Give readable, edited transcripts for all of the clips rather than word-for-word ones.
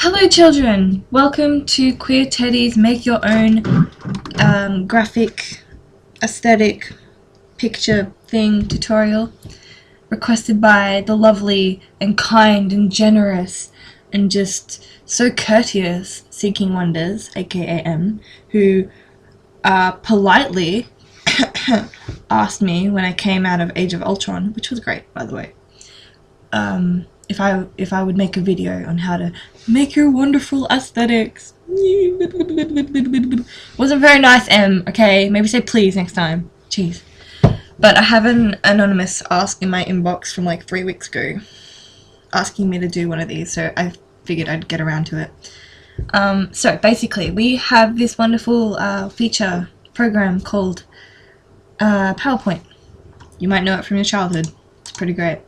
Hello children! Welcome to Queer Teddy's Make Your Own graphic aesthetic picture thing tutorial, requested by the lovely and kind and generous and just so courteous Seeking Wonders, aka M, who politely asked me when I came out of Age of Ultron, which was great by the way, if I would make a video on how to make your wonderful aesthetics. Wasn't very nice, M, okay? Maybe say please next time. Jeez. But I have an anonymous ask in my inbox from like 3 weeks ago asking me to do one of these, so I figured I'd get around to it. So basically we have this wonderful feature program called PowerPoint. You might know it from your childhood. It's pretty great.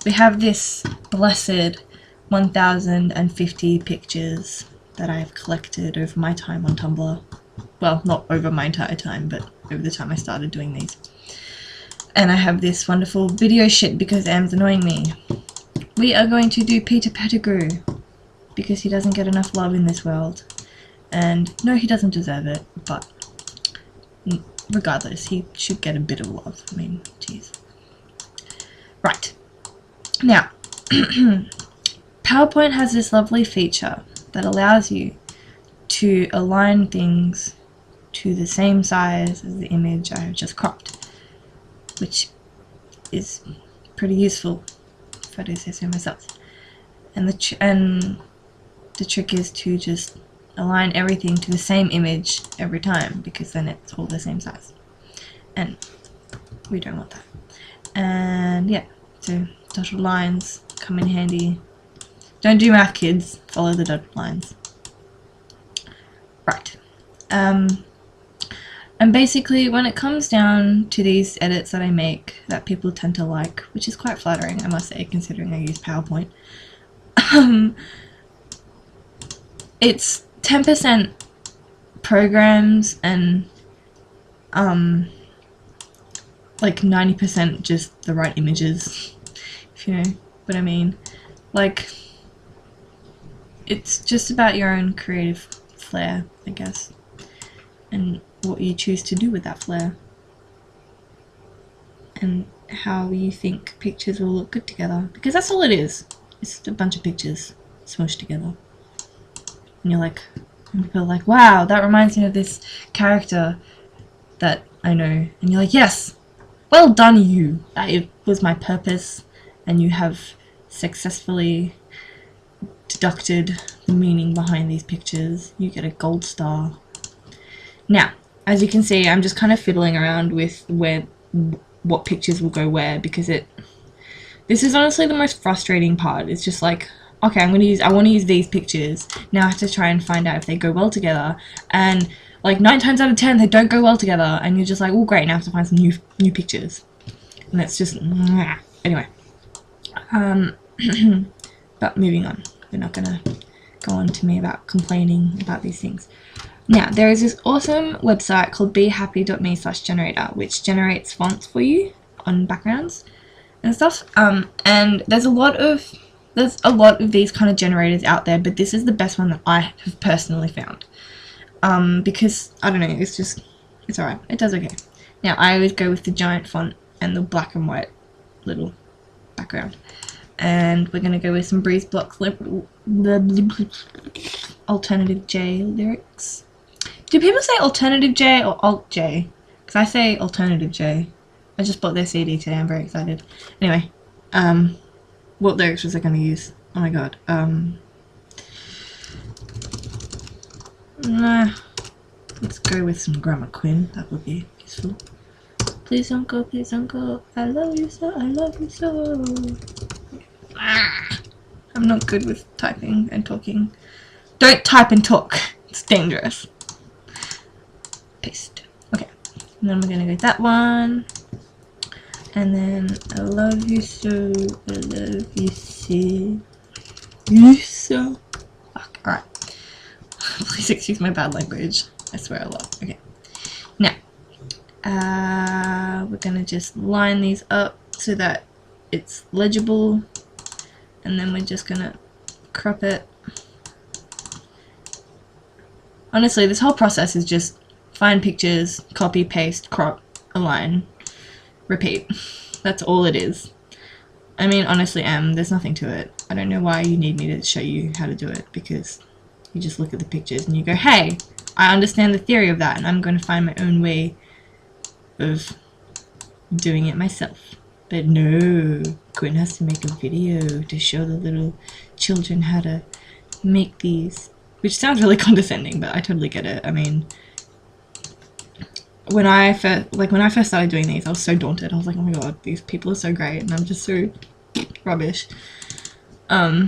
We have this blessed 1050 pictures that I have collected over my time on Tumblr. Well, not over my entire time, but over the time I started doing these. And I have this wonderful video shit because Am's annoying me. We are going to do Peter Pettigrew because he doesn't get enough love in this world. And no, he doesn't deserve it, but regardless, he should get a bit of love. I mean, jeez. Right. Now, PowerPoint has this lovely feature that allows you to align things to the same size as the image I have just cropped, which is pretty useful, if I do say so myself. And the trick is to just align everything to the same image every time, because then it's all the same size. And we don't want that. And yeah, so dotted lines come in handy. Don't do math, kids. Follow the dotted lines. Right. And basically, when it comes down to these edits that I make that people tend to like, which is quite flattering, I must say, considering I use PowerPoint, it's 10% programs and like 90% just the right images, if you know what I mean. Like, it's just about your own creative flair, I guess, and what you choose to do with that flair, and how you think pictures will look good together, because that's all it is. It's just a bunch of pictures smushed together, and you're like, and people are like, wow, that reminds me of this character that I know, and you're like, yes, well done you, it was my purpose, and you have successfully deducted the meaning behind these pictures. You get a gold star. Now, as you can see, I'm just kind of fiddling around with what pictures will go where, because this is honestly the most frustrating part. It's just like, okay, I want to use these pictures. Now I have to try and find out if they go well together, and like 9 times out of 10 they don't go well together, and you're just like, oh great, now I have to find some new pictures. And that's just anyway. But moving on. We're not gonna go on to me about complaining about these things. Now, there is this awesome website called behappy.me/generator, which generates fonts for you on backgrounds and stuff. And there's a lot of these kind of generators out there, but this is the best one that I have personally found. Because I don't know, it's alright. It does okay. Now, I always go with the giant font and the black and white little background. And we're gonna go with some Breeze Blocks Alternative J lyrics. Do people say Alternative J or Alt J? Because I say Alternative J. I just bought their CD today, I'm very excited. Anyway, what lyrics was I gonna use? Oh my god. Let's go with some Grammar Queen, that would be useful. Please don't go, please don't go. I love you so, I love you so. I'm not good with typing and talking. Don't type and talk. It's dangerous. Paste. Okay. And then we're gonna go with that one. And then I love you so. I love you so. You so. Fuck. Alright. Please excuse my bad language. I swear a lot. Okay. Now, we're gonna just line these up so that it's legible. And then we're just gonna crop it Honestly, this whole process is just find pictures, copy, paste, crop, align, repeat. That's all it is. I mean, honestly, there's nothing to it. I don't know why you need me to show you how to do it, because you just look at the pictures and you go, hey, I understand the theory of that and I'm going to find my own way of doing it myself. But no, Quinn has to make a video to show the little children how to make these. Which sounds really condescending, but I totally get it. I mean, when I first started doing these, I was so daunted. I was like, oh my god, these people are so great and I'm just so rubbish. But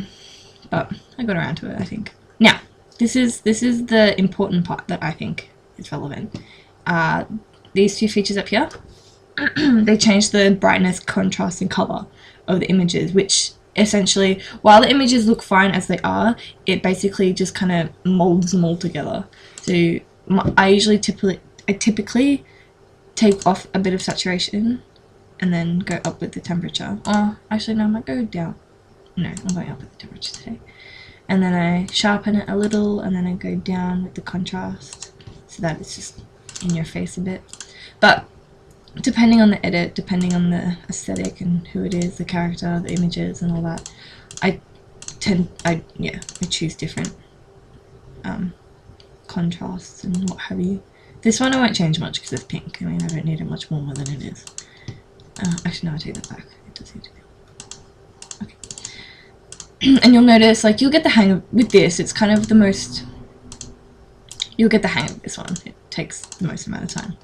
I got around to it, I think. Now, this is the important part that I think is relevant. These two features up here, they changed the brightness, contrast, and color of the images, which essentially, while the images look fine as they are, it basically just kind of molds them all together. So I typically take off a bit of saturation and then go up with the temperature. Oh, actually no, I might go down. No, I'm going up with the temperature today. And then I sharpen it a little, and then I go down with the contrast so that it's just in your face a bit. But depending on the edit, depending on the aesthetic and who it is, the character, the images and all that, I choose different contrasts and what have you. This one I won't change much because it's pink. I mean, I don't need it much warmer than it is. Actually no, I take that back. It does need to be. Okay. And you'll notice, like, you'll get the hang of, with this, it's kind of the most, you'll get the hang of this one. It takes the most amount of time.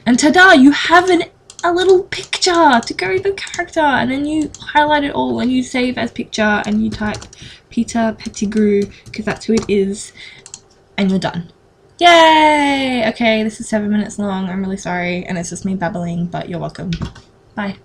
And ta-da, you have a little picture to go with the character, and then you highlight it all and you save as picture and you type Peter Pettigrew, because that's who it is, and you're done. Yay! Okay, this is 7 minutes long, I'm really sorry, and it's just me babbling, but you're welcome. Bye.